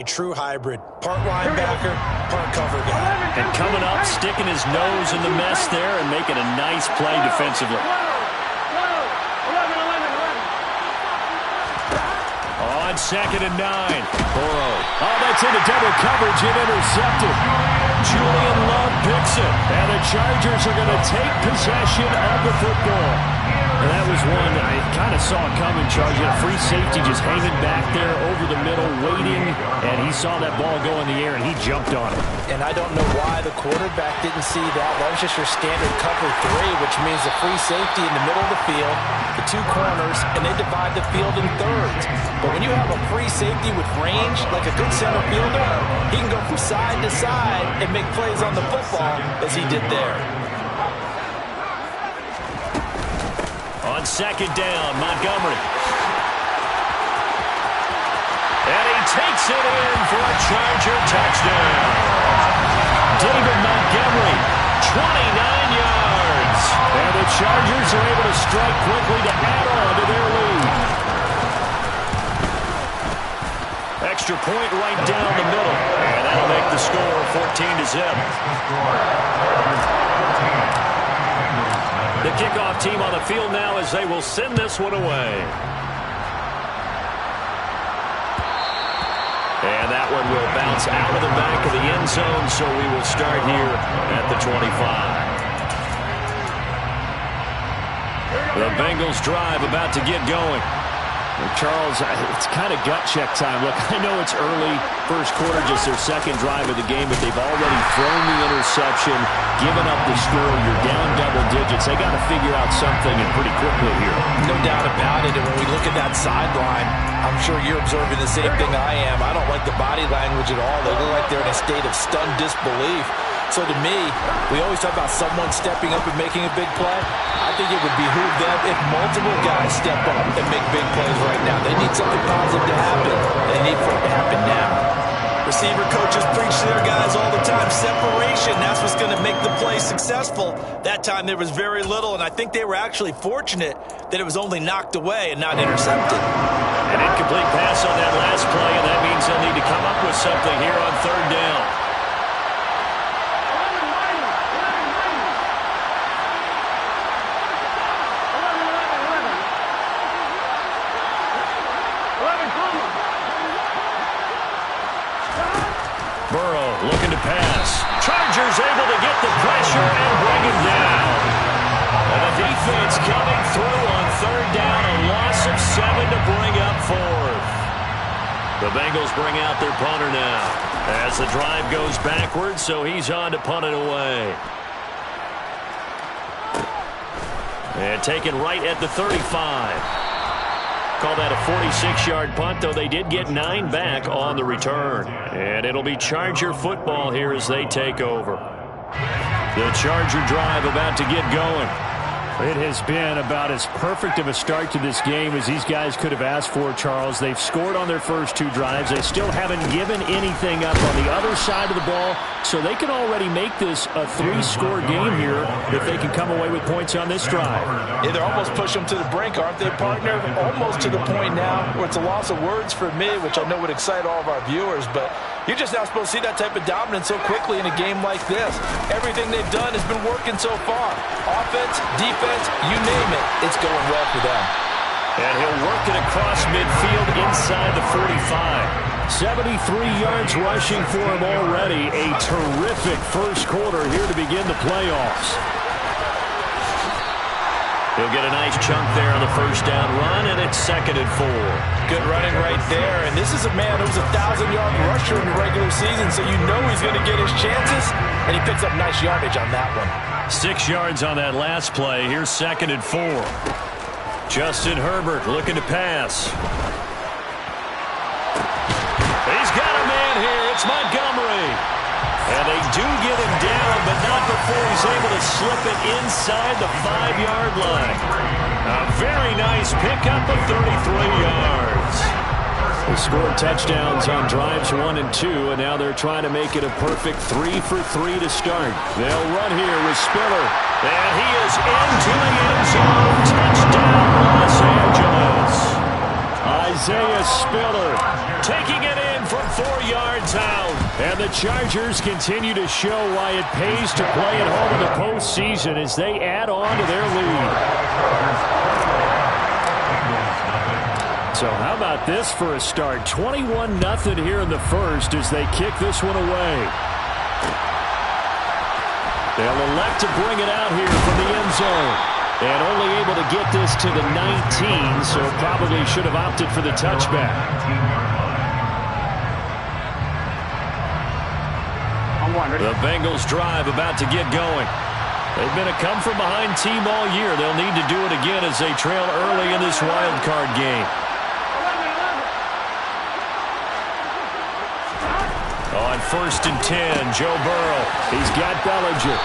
A true hybrid, part linebacker, part cover guy. And coming up, sticking his nose in the mess there and making a nice play defensively. On 2nd and 9. Burrow. Oh, that's into double coverage and intercepted. Julian Love picks it. And the Chargers are going to take possession of the football. And that was one I kind of saw coming, Charles. You had a free safety just hanging back there over the middle, waiting, and he saw that ball go in the air, and he jumped on it. And I don't know why the quarterback didn't see that. That was just your standard cover 3, which means the free safety in the middle of the field, the 2 corners, and they divide the field in thirds. But when you have a free safety with range, like a good center fielder, he can go from side to side and make plays on the football as he did there. On 2nd down, Montgomery. And he takes it in for a Charger touchdown. David Montgomery, 29 yards. And the Chargers are able to strike quickly to add on to their lead. Extra point right down the middle. And that'll make the score 14-0. The kickoff team on the field now as they will send this one away. And that one will bounce out of the back of the end zone, so we will start here at the 25. The Bengals drive about to get going. Charles, it's kind of gut check time. Look, I know it's early, first quarter, just their second drive of the game, but they've already thrown the interception, given up the score. You're down double digits. They got to figure out something, and pretty quickly here. No doubt about it. And when we look at that sideline, I'm sure you're observing the same thing I am. I don't like the body language at all. They look like they're in a state of stunned disbelief. So to me, we always talk about someone stepping up and making a big play. I think it would behoove them if multiple guys step up and make big plays right now. They need something positive to happen. They need for it to happen now. Receiver coaches preach to their guys all the time. Separation, that's what's going to make the play successful. That time there was very little, and I think they were actually fortunate that it was only knocked away and not intercepted. An incomplete pass on that last play, and that means they'll need to come up with something here on 3rd down. Burrow looking to pass. Chargers able to get the pressure and bring him down. And the defense coming through on 3rd down. A loss of 7 to bring up 4th. The Bengals bring out their punter now as the drive goes backwards, so he's on to punt it away. And taken right at the 35. Call that a 46-yard punt, though they did get 9 back on the return. And it'll be Charger football here as they take over. The Charger drive about to get going. It has been about as perfect of a start to this game as these guys could have asked for, Charles. They've scored on their first 2 drives. They still haven't given anything up on the other side of the ball, so they can already make this a 3-score game here if they can come away with points on this drive. Yeah, they're almost pushing them to the brink, aren't they, partner? Almost to the point now where it's a loss of words for me, which I know would excite all of our viewers, but you're just not supposed to see that type of dominance so quickly in a game like this. Everything they've done has been working so far. Offense, defense, you name it, it's going well for them. And he'll work it across midfield inside the 45. 73 yards rushing for him already. A terrific first quarter here to begin the playoffs. He'll get a nice chunk there on the first down run, and it's 2nd and 4. Good running right there, and this is a man who was a 1,000-yard rusher in the regular season, so you know he's going to get his chances, and he picks up nice yardage on that one. 6 yards on that last play. Here's 2nd and 4. Justin Herbert looking to pass. He's got a man here. It's Montgomery. And they do get him down, but not before he's able to slip it inside the 5-yard line. A very nice pickup of 33 yards. They scored touchdowns on drives 1 and 2, and now they're trying to make it a perfect 3 for 3 to start. They'll run here with Spiller. And he is into the end zone. Touchdown, Los Angeles. Isaiah Spiller taking it in from 4 yards out. And the Chargers continue to show why it pays to play at home in the postseason as they add on to their lead. So how about this for a start? 21-0 here in the first as they kick this one away. They'll elect to bring it out here from the end zone. And only able to get this to the 19, so probably should have opted for the touchback. The Bengals drive about to get going. They've been a come-from-behind team all year. They'll need to do it again as they trail early in this wild card game. On 1st and 10, Joe Burrow. He's got Bellinger.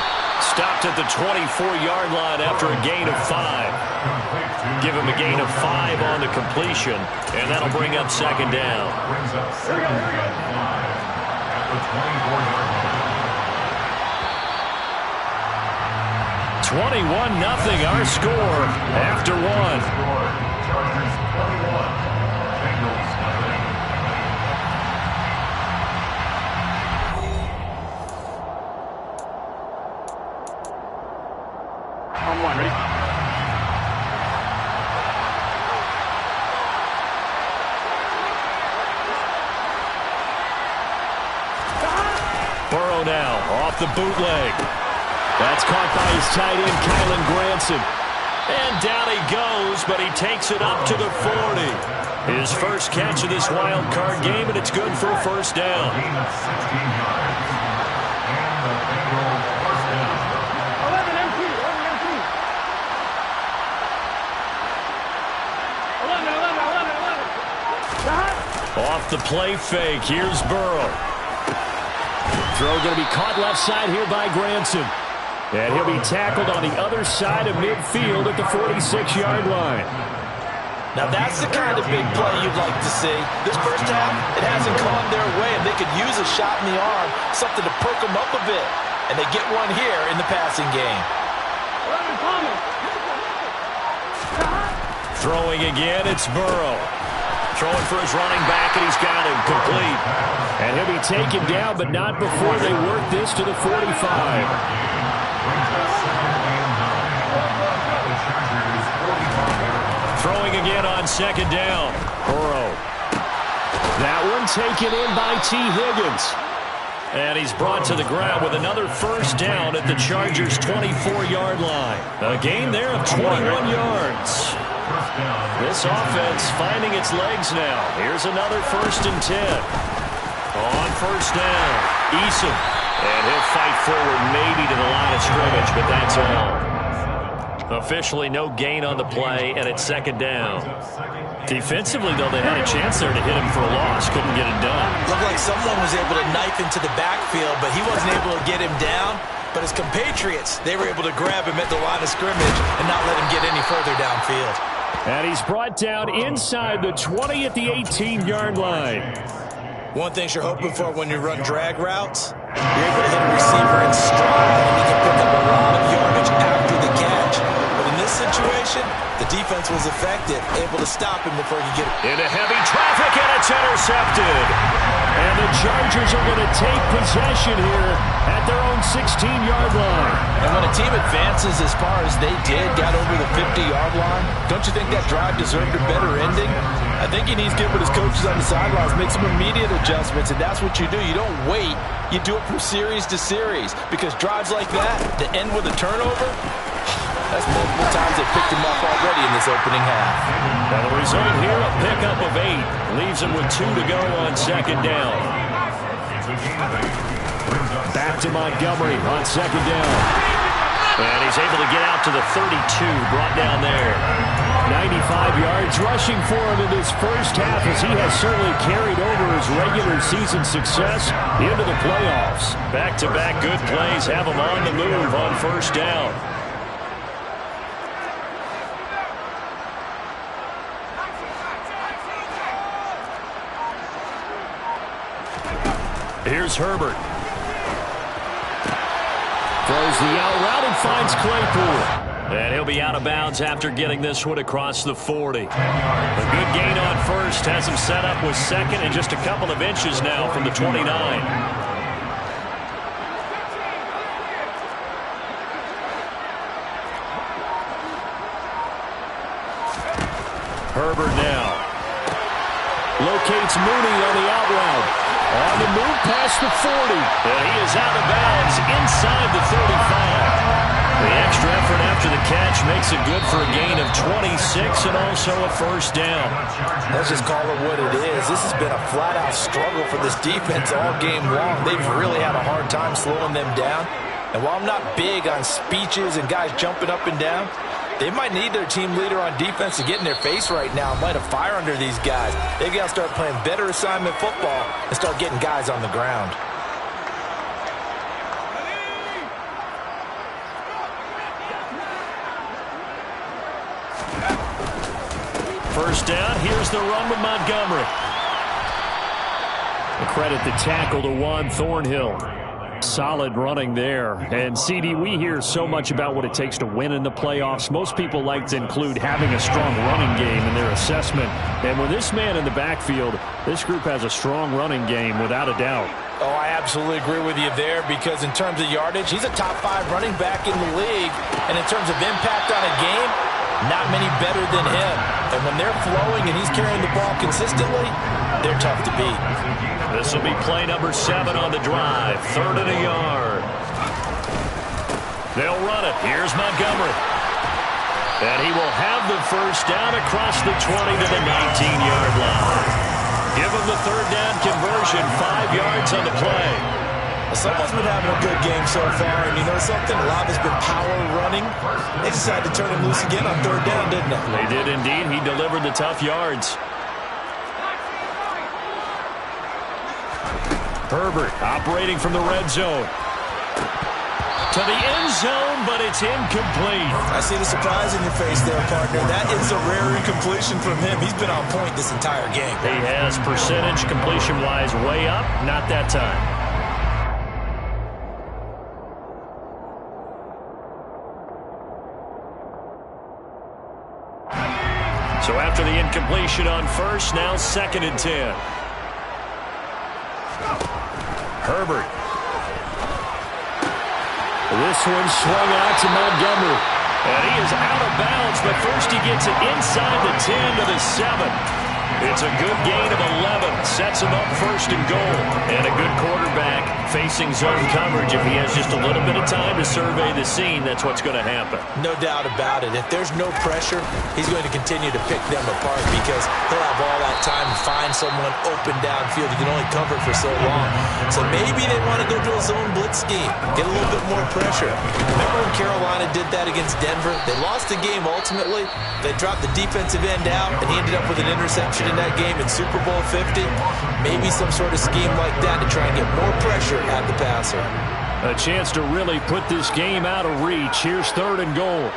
Stopped at the 24-yard line after a gain of 5. Give him a gain of 5 on the completion, and that'll bring up 2nd down. 21-0 our score after 1. Ready? Burrow now off the bootleg. That's caught by his tight end, Kylen Granson. And down he goes, but he takes it up to the 40. His first catch of this wild card game, and it's good for a 1st down. Off the play fake, here's Burrow. Throw going to be caught left side here by Granson. And he'll be tackled on the other side of midfield at the 46-yard line. Now that's the kind of big play you'd like to see. This first half, it hasn't gone their way, and they could use a shot in the arm, something to perk them up a bit. And they get one here in the passing game. Throwing again, it's Burrow. Throwing for his running back, and he's got him complete. And he'll be taken down, but not before they work this to the 45. Throwing again on 2nd down. Burrow. That one taken in by T. Higgins. And he's brought to the ground with another 1st down at the Chargers' 24-yard line. A gain there of 21 yards. This offense finding its legs now. Here's another 1st and 10. On 1st down, Eason. And he'll fight forward maybe to the line of scrimmage, but that's all. Officially no gain on the play, and it's 2nd down. Defensively, though, they had a chance there to hit him for a loss. Couldn't get it done. Looked like someone was able to knife into the backfield, but he wasn't able to get him down. But his compatriots, they were able to grab him at the line of scrimmage and not let him get any further downfield. And he's brought down inside the 20 at the 18-yard line. One thing you're hoping for when you run drag routes, you're able to hit a receiver in stride, and he can pick up a lot of yardage after the catch. But in this situation, the defense was effective, able to stop him before he could get it. Into heavy traffic, and it's intercepted. And the Chargers are going to take possession here at their own 16-yard line. And when a team advances as far as they did, got over the 50-yard line, don't you think that drive deserved a better ending? I think he needs to get with his coaches on the sidelines, make some immediate adjustments, and that's what you do. You don't wait. You do it from series to series, because drives like that, to end with a turnover, that's multiple times they picked him off already in this opening half. Now the result here, a pickup of 8. Leaves him with 2 to go on 2nd down. Back to Montgomery on 2nd down. And he's able to get out to the 32, brought down there. 95 yards rushing for him in this first half, as he has certainly carried over his regular season success into the playoffs. Back-to-back good plays have him on the move on 1st down. Here's Herbert. Throws the out route and finds Claypool. And he'll be out of bounds after getting this one across the 40. A good gain on first has him set up with second and just a couple of inches now from the 29. Herbert now locates Mooney on the out route. On the move past the 40. And he is out of bounds inside the 35. The extra effort after the catch makes it good for a gain of 26 and also a first down. Let's just call it what it is. This has been a flat-out struggle for this defense all game long. They've really had a hard time slowing them down. And while I'm not big on speeches and guys jumping up and down, they might need their team leader on defense to get in their face right now and light a fire under these guys. They've got to start playing better assignment football and start getting guys on the ground. First down, here's the run with Montgomery. A credit the tackle to Juan Thornhill. Solid running there. And, CD, we hear so much about what it takes to win in the playoffs. Most people like to include having a strong running game in their assessment. And with this man in the backfield, this group has a strong running game without a doubt. Oh, I absolutely agree with you there because in terms of yardage, he's a top 5 running back in the league. And in terms of impact on a game, not many better than him. And when they're flowing and he's carrying the ball consistently, they're tough to beat. This will be play number 7 on the drive. 3rd and a yard. They'll run it. Here's Montgomery. And he will have the first down across the 20 to the 19-yard line. Give him the 3rd down conversion. 5 yards on the play. Someone's been having a good game so far, and you know something? A lot has been power running. They decided to turn him loose again on 3rd down, didn't they? They did indeed. He delivered the tough yards. Herbert operating from the red zone. To the end zone, but it's incomplete. I see the surprise in your face there, partner. That is a rare incompletion from him. He's been on point this entire game. He has percentage completion-wise way up. Not that time. So after the incompletion on first, now 2nd and 10. Herbert. This one swung out to Montgomery. And he is out of bounds, but first he gets it inside the 10 to the 7. It's a good gain of 11. Sets him up 1st and goal. And a good quarterback facing zone coverage. If he has just a little bit of time to survey the scene, that's what's going to happen. No doubt about it. If there's no pressure, he's going to continue to pick them apart because he'll have all that time to find someone open downfield. He can only cover for so long. So maybe they want to go to a zone blitz scheme, get a little bit more pressure. Remember when Carolina did that against Denver? They lost the game ultimately. They dropped the defensive end out, and he ended up with an interception in that game in Super Bowl 50. Maybe some sort of scheme like that to try and get more pressure at the passer. A chance to really put this game out of reach. Here's 3rd and goal.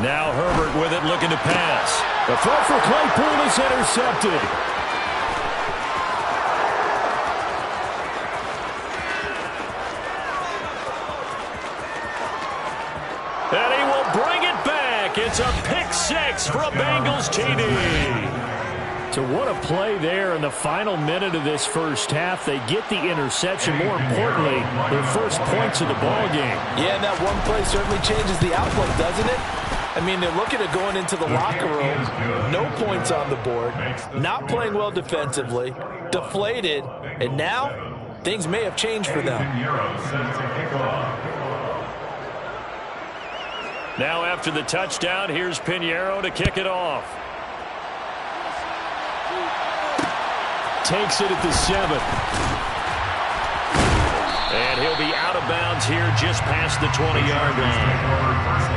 Now Herbert with it, looking to pass. The throw for Claypool is intercepted. And he will bring it back. It's a pick 6 for a Bengals TD. So what a play there in the final minute of this first half. They get the interception. More importantly, their first points of the ball game. Yeah, and that one play certainly changes the outlook, doesn't it? I mean, they're looking at going into the locker room, no points on the board, not playing well defensively, deflated, and now things may have changed for them. Now after the touchdown, here's Pinheiro to kick it off. Takes it at the 7. And he'll be out of bounds here just past the 20-yard line.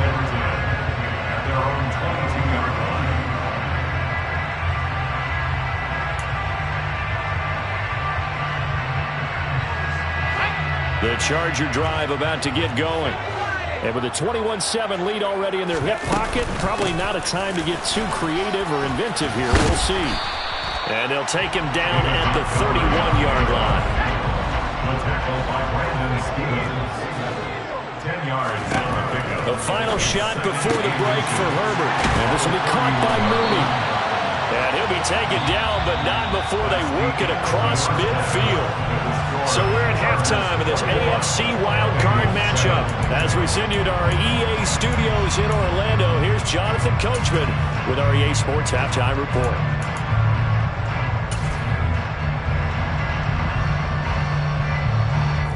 The Charger drive about to get going. And with a 21-7 lead already in their hip pocket, probably not a time to get too creative or inventive here. We'll see. And they'll take him down at the 31-yard line. The final shot before the break for Herbert. And this will be caught by Mooney. And he'll be taken down, but not before they work it across midfield. So we're at halftime of this AFC wildcard matchup. As we send you to our EA studios in Orlando, here's Jonathan Coachman with our EA Sports Halftime Report.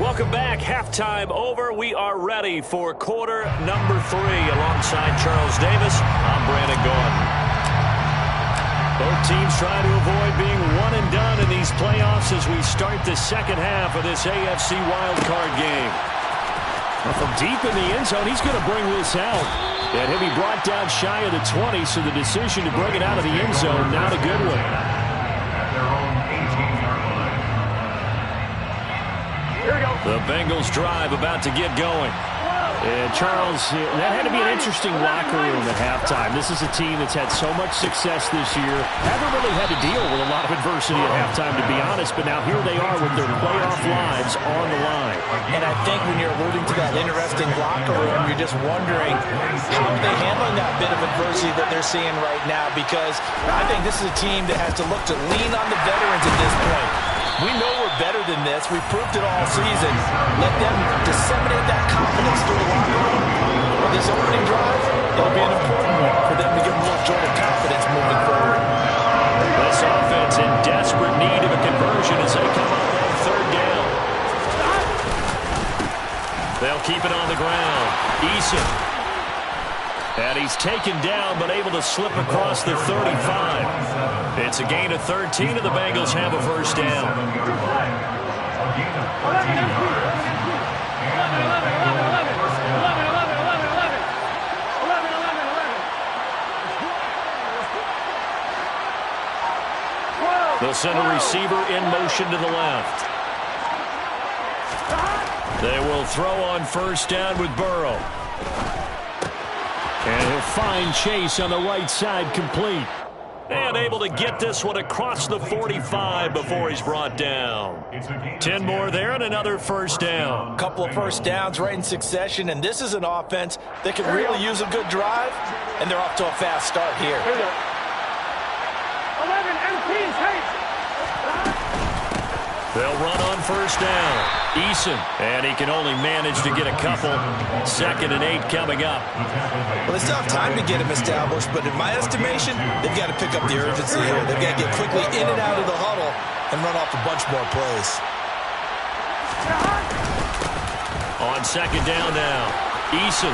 Welcome back. Halftime over. We are ready for quarter number 3. Alongside Charles Davis, I'm Brandon Gordon. Both teams trying to avoid being one and done in these playoffs as we start the second half of this AFC wildcard game. Well, from deep in the end zone, he's going to bring this out. And he'll be brought down shy of the 20, so the decision to bring it out of the end zone, not a good one. The Bengals drive about to get going. And Charles, that had to be an interesting locker room at halftime. This is a team that's had so much success this year. Haven't really had to deal with a lot of adversity at halftime, to be honest. But now here they are with their playoff lives on the line. And I think when you're alluding to that interesting locker room, you're just wondering how are they handling that bit of adversity that they're seeing right now. Because I think this is a team that has to look to lean on the veterans at this point. We know we're better than this. We've proved it all season. Let them disseminate that confidence through the locker room. For this opening drive, it'll be an important one for them to give them a little jolt of confidence moving forward. This offense in desperate need of a conversion as they come up on third down. They'll keep it on the ground. Eason. And he's taken down, but able to slip across the 35. It's a gain of 13, and the Bengals have a first down. They'll send a receiver in motion to the left. They will throw on first down with Burrow. And he'll find Chase on the right side, complete. And able to get this one across the 45 before he's brought down. 10 more there and another first down. A couple of first downs right in succession, and this is an offense that can really use a good drive, and they're off to a fast start here. 11 empty Chase. They'll run on first down. Eason, and he can only manage to get a couple. 2nd and 8 coming up. Well, they still have time to get him established, but in my estimation, they've got to pick up the urgency here. They've got to get quickly in and out of the huddle and run off a bunch more plays. On 2nd down now, Eason.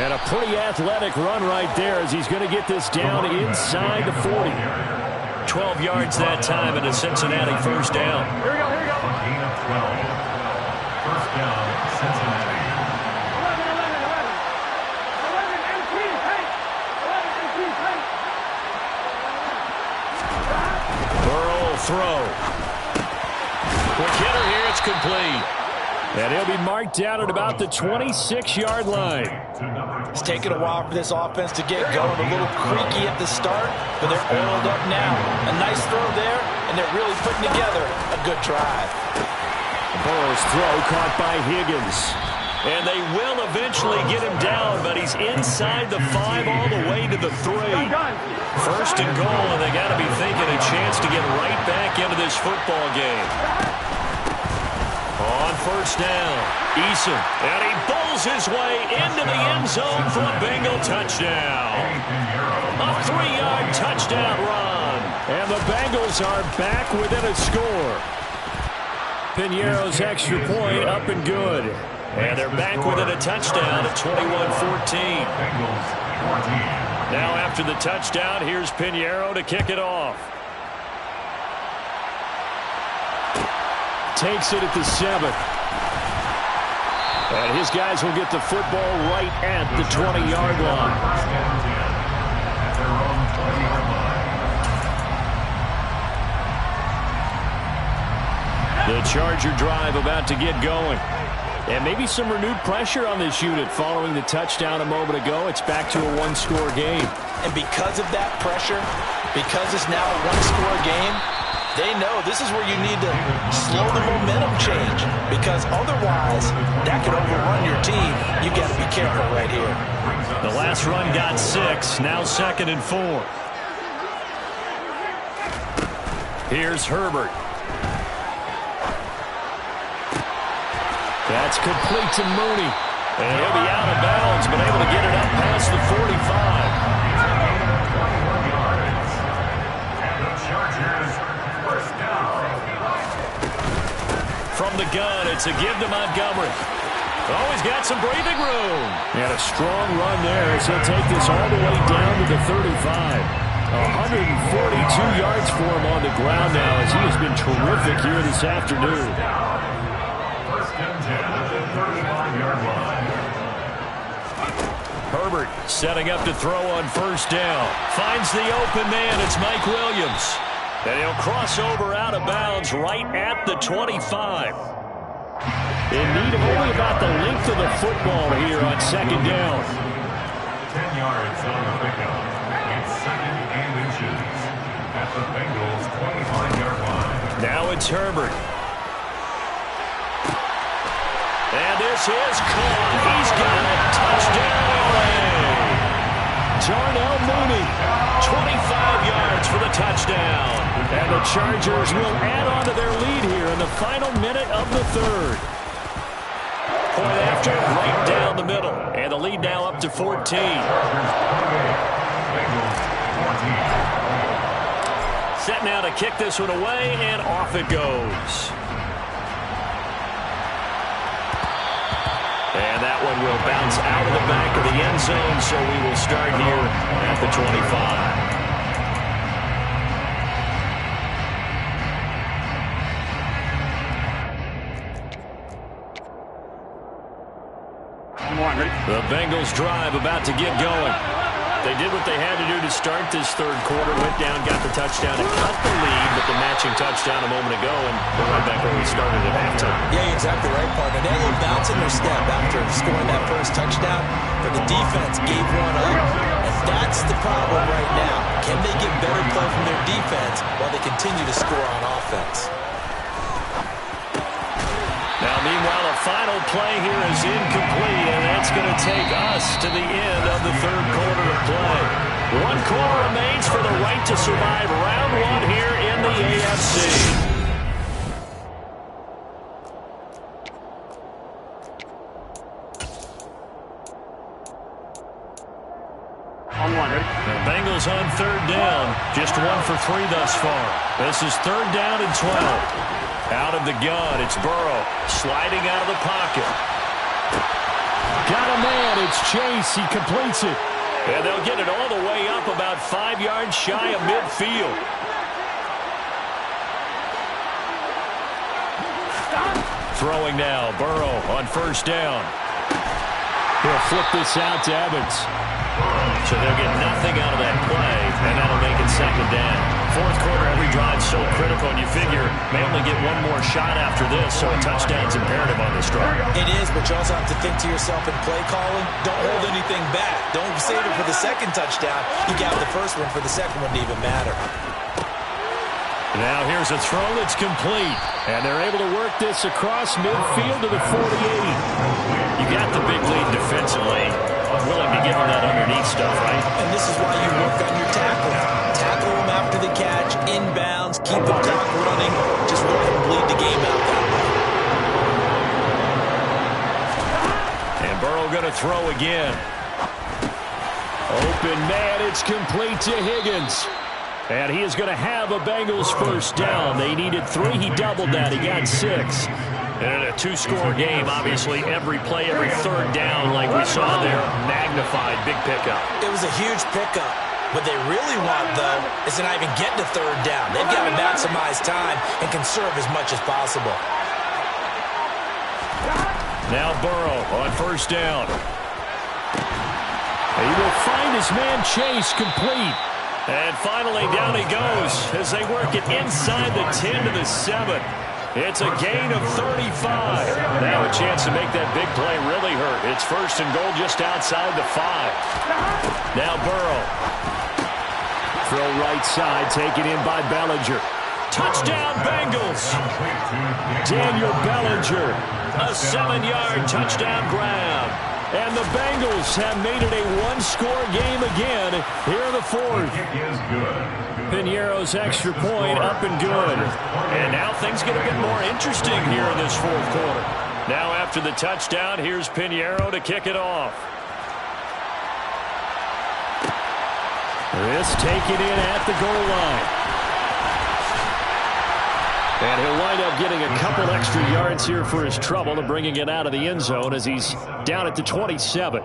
And a pretty athletic run right there as he's going to get this down inside the 40. 12 yards that time and a Cincinnati first down. Here we go, here we go. Gain of 12. First down, Cincinnati. 11 empty Chase. 11 empty Chase. Burrow will throw. Quick hitter here, it's complete. And he'll be marked down at about the 26-yard line. It's taken a while for this offense to get going. A little creaky at the start, but they're oiled up now. A nice throw there, and they're really putting together a good drive. Burrow's throw caught by Higgins. And they will eventually get him down, but he's inside the 5 all the way to the 3. First and goal, and they got to be thinking a chance to get right back into this football game. On first down, Eason, and he bowls his way into the end zone for a Bengal touchdown. A 3-yard touchdown run. And the Bengals are back within a score. Piñeiro's extra point up and good. And they're back within a touchdown at 21-14. Now after the touchdown, here's Piñeiro to kick it off. Takes it at the 7. And his guys will get the football right at the 20-yard line. The Charger drive about to get going. And maybe some renewed pressure on this unit following the touchdown a moment ago. It's back to a one-score game. And because of that pressure, because it's now a one-score game, They know this is where you need to slow the momentum change, because otherwise that could overrun your team. You got to be careful right here. The last run got 6. Now 2nd and 4. Here's Herbert. That's complete to Mooney. And he'll be out of bounds, but able to get it up past the 45. From the gun, it's a give to Montgomery. Oh, he's got some breathing room. And a strong run there as he'll take this all the way down to the 35. 142 yards for him on the ground now as he has been terrific here this afternoon. First and 10 at the 35-yard line. Herbert setting up to throw on first down. Finds the open man. It's Mike Williams. And he'll cross over out of bounds right at the 25. In need of only about the length of the football here on second down. 10 yards on the pickup. It's 2nd and inches at the Bengals' 25-yard line. Now it's Herbert. And this is caught. He's got it. Touchdown, LA. Darnell Mooney, 25 yards for the touchdown. And the Chargers will add on to their lead here in the final minute of the 3rd. Point after, right down the middle. And the lead now up to 14. Set now to kick this one away, and off it goes. And that one will bounce out of the back of the end zone, so we will start here at the 25. The Bengals drive about to get going. They did what they had to do to start this 3rd quarter. Went down, got the touchdown, and cut the lead with the matching touchdown a moment ago, and we're right back where we started at halftime. Yeah, you're exactly right, partner. They had a little bounce in their step after scoring that first touchdown, but the defense gave one up, and that's the problem right now. Can they get better play from their defense while they continue to score on offense? Now, meanwhile, a final play here is incomplete, and that's going to take us to the end of the 3rd quarter of play. 1 quarter remains for the right to survive round 1 here in the AFC. The Bengals on 3rd down. Just 1 for 3 thus far. This is 3rd down and 12. Out of the gun, it's Burrow sliding out of the pocket. Got a man, it's Chase, he completes it. And they'll get it all the way up about 5 yards shy of midfield. Throwing now, Burrow on first down. He'll flip this out to Evans. So they'll get nothing out of that play, and that'll make it 2nd down. 4th quarter, every drive so critical, and you figure may only get one more shot after this, so a touchdown's imperative on this drive. It is, but you also have to think to yourself in play calling, don't hold anything back. Don't save it for the 2nd touchdown. You got the first one for the 2nd one to even matter. Now here's a throw that's complete, and they're able to work this across midfield to the 48. You got the big lead defensively. Willing to give him that underneath stuff, right? And this is why you work on your tackle. Tackle him after the catch, inbounds, keep the clock running. Just let him bleed the game out that way. And Burrow going to throw again. Open man, it's complete to Higgins. And he is going to have a Bengals first down. They needed 3. He doubled that. He got 6. And in a 2-score game, obviously every play, every 3rd down like we saw there, magnified, big pickup. It was a huge pickup. What they really want, though, is to not even get to 3rd down. They've got to maximize time and conserve as much as possible. Now Burrow on first down. He will find his man Chase complete. And finally, down he goes as they work it inside the 10 to the 7. It's a gain of 35. Now a chance to make that big play really hurt. It's 1st and goal just outside the 5. Now Burrow. Throw right side, taken in by Bellinger. Touchdown, Bengals. Daniel Bellinger, a 7-yard touchdown grab. And the Bengals have made it a one-score game again here in the fourth. Piñeiro's extra point up and good. And now things get a bit more interesting here in this fourth quarter. Now after the touchdown, here's Piñeiro to kick it off. This taken in at the goal line. And he'll wind up getting a couple extra yards here for his trouble and bringing it out of the end zone as he's down at the 27.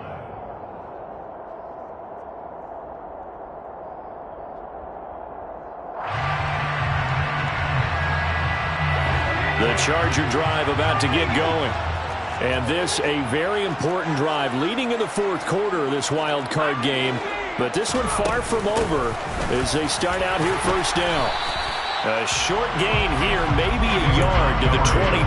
The Charger drive about to get going. And this a very important drive leading in the fourth quarter of this wild card game. But this one far from over as they start out here first down. A short gain here, maybe a yard to the 29.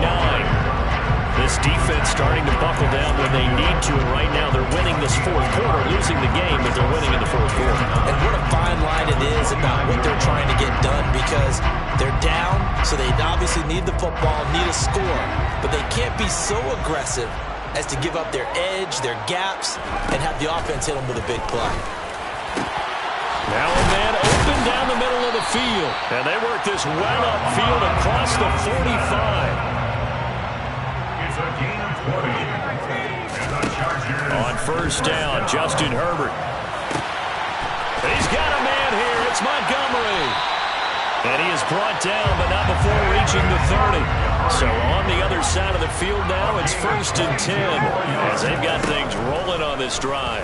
This defense starting to buckle down when they need to. And right now they're winning this fourth quarter, losing the game, but they're winning in the fourth quarter. And what a fine line it is about what they're trying to get done, because they're down, so they obviously need the football, need a score. But they can't be so aggressive as to give up their edge, their gaps, and have the offense hit them with a big play. Now a man open down the middle of the field. And they work this well upfield across the 45. It's a gain of 20. And the Chargers. On first down, Justin Herbert. He's got a man here. It's Montgomery. And he is brought down, but not before reaching the 30. So on the other side of the field now, it's 1st and 10 as they've got things rolling on this drive.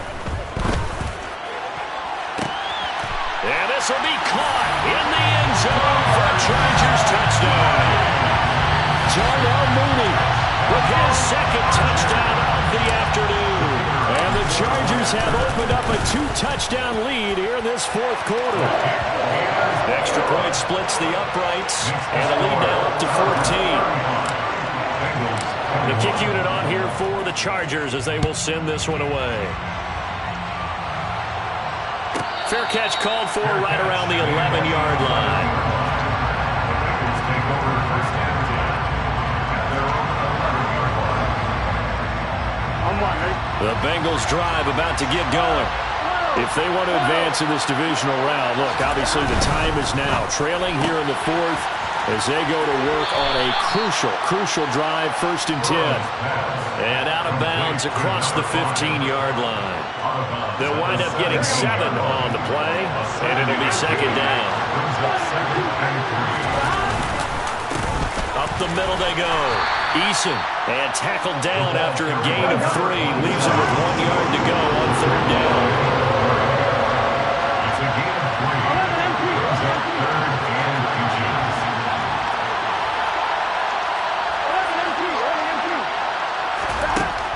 And this will be caught in the end zone for a Chargers touchdown. Darnell Mooney with his second touchdown of the afternoon. And the Chargers have opened up a 2-touchdown lead here in this fourth quarter. Extra point splits the uprights, and the lead now up to 14. The kick unit on here for the Chargers as they will send this one away. Fair catch called for right around the 11-yard line. The Bengals drive about to get going. If they want to advance in this divisional round, look, obviously the time is now. Trailing here in the fourth as they go to work on a crucial drive, 1st and 10. And out of bounds across the 15-yard line. They'll wind up getting 7 on the play, and it'll be 2nd down. Up the middle they go. Eason, and tackled down after a gain of 3. Leaves him with 1 yard to go on 3rd down. It's a gain of 3. It's a 3rd and inches.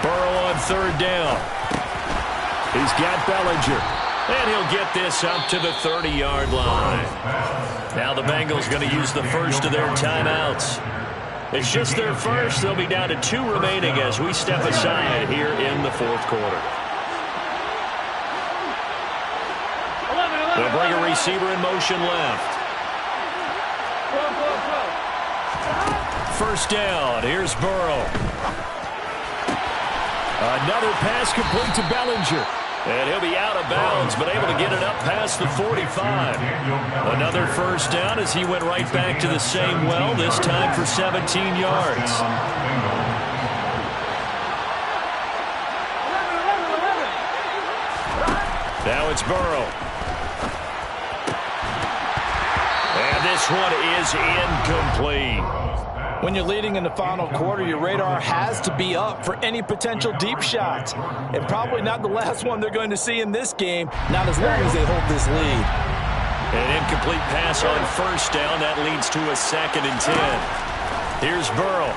Burrow on 3rd down. He's got Bellinger. And he'll get this up to the 30-yard line. Now the Bengals going to use the first of their timeouts. It's just their first. They'll be down to 2 remaining as we step aside here in the fourth quarter. They'll bring a receiver in motion left. First down. Here's Burrow. Another pass complete to Bellinger. And he'll be out of bounds, but able to get it up past the 45. Another first down as he went right back to the same well, this time for 17 yards. Now it's Burrow. And this one is incomplete. When you're leading in the final quarter, your radar has to be up for any potential deep shots. And probably not the last one they're going to see in this game, not as long as they hold this lead. An incomplete pass on first down. That leads to a 2nd and 10. Here's Burrow.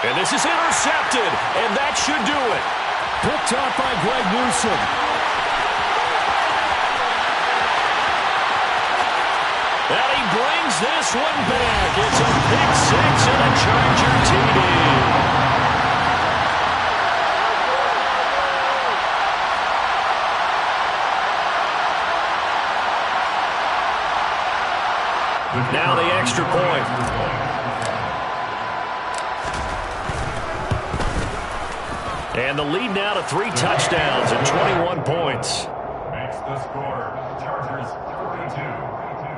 And this is intercepted, and that should do it. Picked off by Greg Newsome. And he brings this one back. It's a pick 6 and a Charger TD. Now the extra point. And the lead now to 3 touchdowns and 21 points. Makes the score. Chargers 42.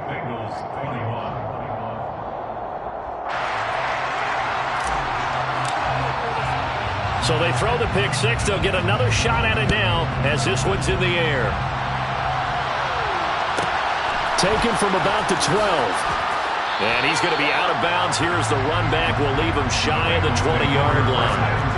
Bengals 21. So they throw the pick six. They'll get another shot at it now as this one's in the air. Taken from about the 12. And he's going to be out of bounds. Here's the run back. Will leave him shy of the 20-yard line.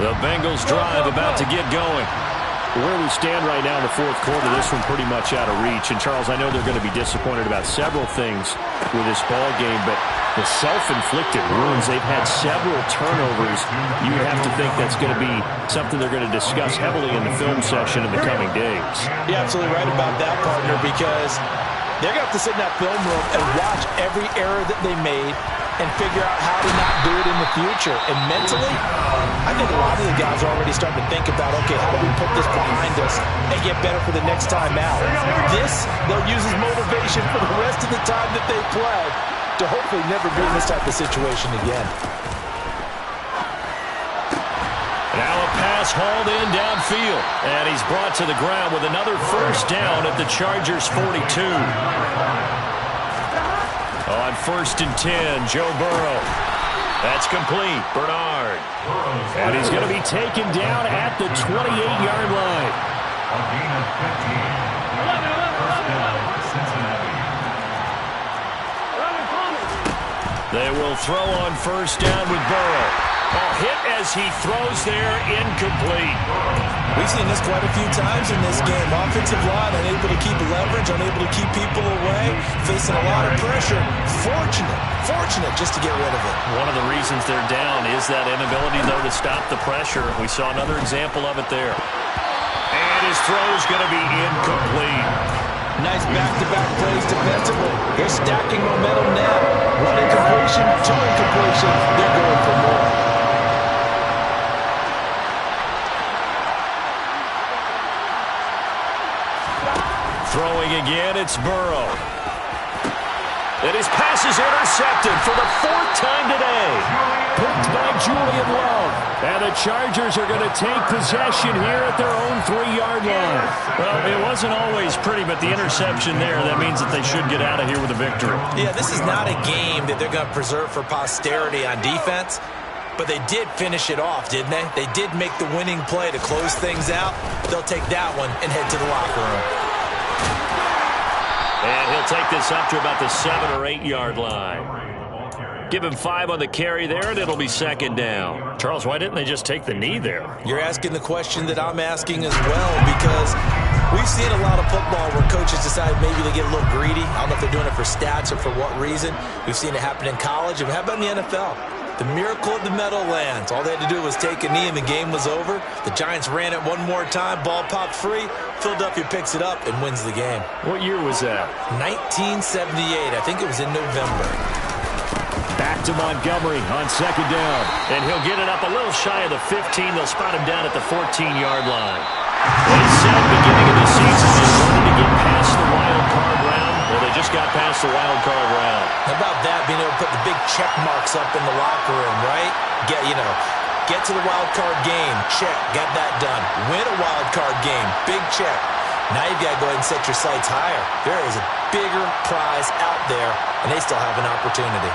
The Bengals drive about to get going. Where we stand right now in the fourth quarter, this one pretty much out of reach. And, Charles, I know they're going to be disappointed about several things with this ball game, but the self-inflicted wounds, they've had several turnovers. You would have to think that's going to be something they're going to discuss heavily in the film session in the coming days. You're absolutely right about that, partner, because they're going to have to sit in that film room and watch every error that they made and figure out how to not do it in the future. And mentally, I think a lot of the guys are already starting to think about, okay, how do we put this behind us and get better for the next time out? This, they'll use as motivation for the rest of the time that they play to hopefully never be in this type of situation again. Now a pass hauled in downfield. And he's brought to the ground with another first down at the Chargers' 42. On 1st and 10, Joe Burrow. That's complete. Bernard. And he's going to be taken down at the 28-yard line. A gain of 15. First down, Cincinnati. They will throw on first down with Burrow. Hit as he throws there, incomplete. We've seen this quite a few times in this game. Offensive line unable to keep leverage, unable to keep people away, facing a lot of pressure. Fortunate just to get rid of it. One of the reasons they're down is that inability, though, to stop the pressure. We saw another example of it there. And his throw's going to be incomplete. Nice back-to-back plays defensively. They're stacking momentum now. One incompletion, two incompletion. They're going for more. Throwing again, it's Burrow. And his pass is intercepted for the 4th time today. Picked by Julian Love. And the Chargers are going to take possession here at their own 3-yard line. Well, it wasn't always pretty, but the interception there, that means that they should get out of here with a victory. Yeah, this is not a game that they're going to preserve for posterity on defense. But they did finish it off, didn't they? They did make the winning play to close things out. They'll take that one and head to the locker room. And he'll take this up to about the 7 or 8 yard line. Give him 5 on the carry there, and it'll be 2nd down. Charles, why didn't they just take the knee there? You're asking the question that I'm asking as well, because we've seen a lot of football where coaches decide maybe to get a little greedy. I don't know if they're doing it for stats or for what reason. We've seen it happen in college. And how about in the NFL? The miracle of the Meadowlands. All they had to do was take a knee and the game was over. The Giants ran it one more time. Ball popped free. Philadelphia picks it up and wins the game. What year was that? 1978. I think it was in November. Back to Montgomery on 2nd down. And he'll get it up a little shy of the 15. They'll spot him down at the 14-yard line. They said beginning of the season they wanted to get past the wild card round. Well, they just got past the wild card round. How about that, being able to put the big check marks up in the locker room, right? Get to the wild card game, check, got that done. Win a wild card game, big check. Now you've got to go ahead and set your sights higher. There is a bigger prize out there, and they still have an opportunity.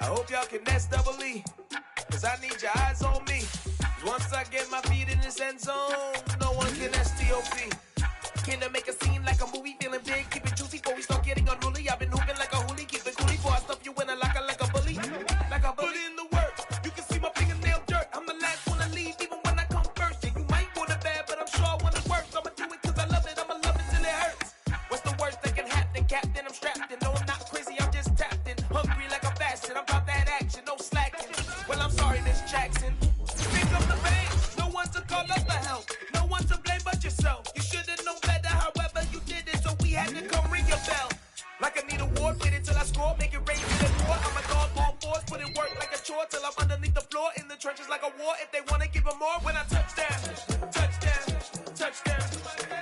I hope y'all can nest double E, cause I need your eyes on me. Once I get my feet in this end zone, no one can STOP. Can I make a scene like a movie, feeling big, keep it juicy before we start getting unruly. I've been hooping like a hoolie, keep it coolie before I stuff you in a locker like a bully. Like a bully. Put in the work, you can see my fingernail dirt. I'm the last one to leave, even when I come first. Yeah, you might want it bad, but I'm sure I want it worse. I'ma do it cause I love it, I'ma love it till it hurts. What's the worst that can happen, Captain? I'm strapped in, no I'm not crazy, I'm just tapped in. Hungry like I'm fasting, I'm about that action, no slacking. Well, I'm sorry, Miss Jackson. Pick up the bank, no one to call up for help. No one to blame but yourself. You should've known better, however you did it, so we had to come ring your bell. Like I need a war, fit it till I score, make it rain till it pour. I'm a dog on force, put it work like a chore till I'm underneath the floor in the trenches like a war. If they wanna give them more when I touch down.